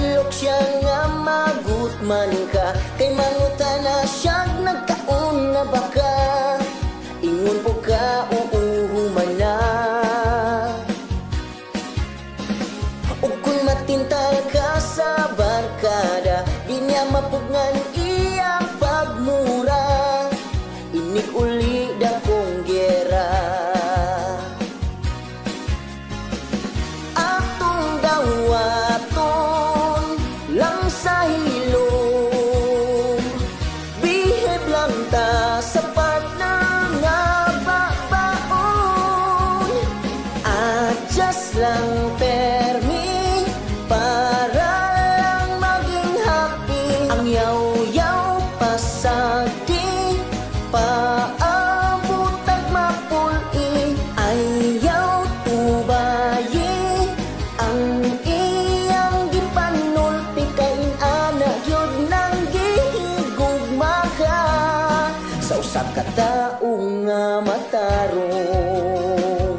Nahilok siya nga magutman ka, kay manguta na siyang nagkaon na baka. Ingon po ka uuhuman na, ug kung matintal ka sa barkada, di niya mapugnan iyang pagmura. Inig uli dakong gera, atong dawaton lang sa hilom. Behave lang ta sa partner nga babaon. Adjust lang permi para lang maging happy. Ang yaw-yaw pasagdi paabutag mapuli, ayaw tubayi ang iyang gipanulti. Kain ana yun nang gihigugma ka sa usa ka taong nga matarong.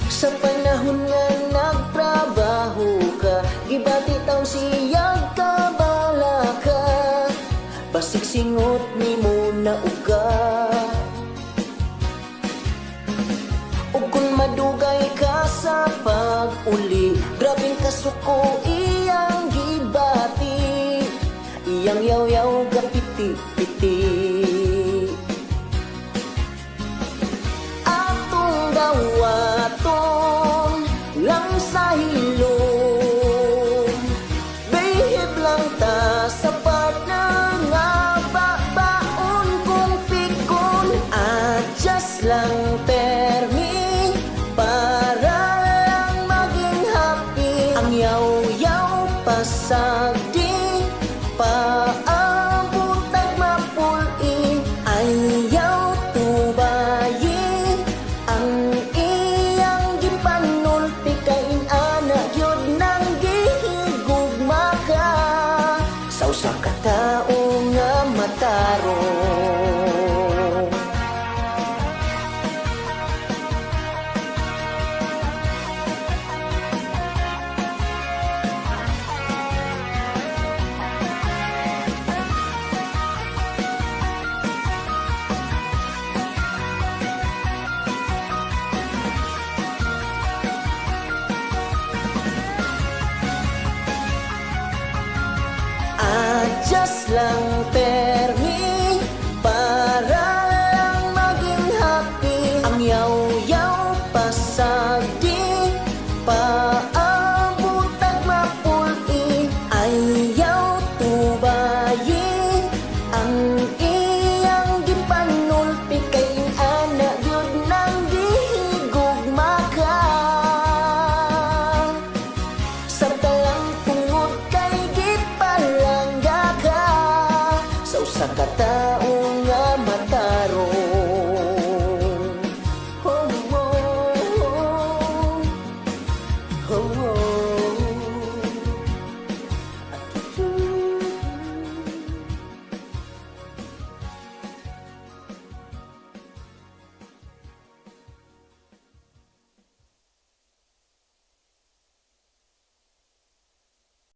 Sa panahon nga nagtrabaho ka, gibati taon siyang kabala ka, basig singot ni mo na uga. Ug kung madugay ka sa pag-uli, grabing kasuko iyang gibati, iyang yaw-yaw kapiti-piti. Atong dawaton lang sa hilom. Behave lang ta sa partner nga babaon. Kung pikon, adjust lang permi para lang maging happy. Ang yaw-yaw pasagdi paabutag mapuli, ayaw tubayi ang iyang gipanulti. Kain ana yun nang gihigugma ka sa usa ka taong nga matarong. Adjust lang permi para lang maging happy. Ang yaw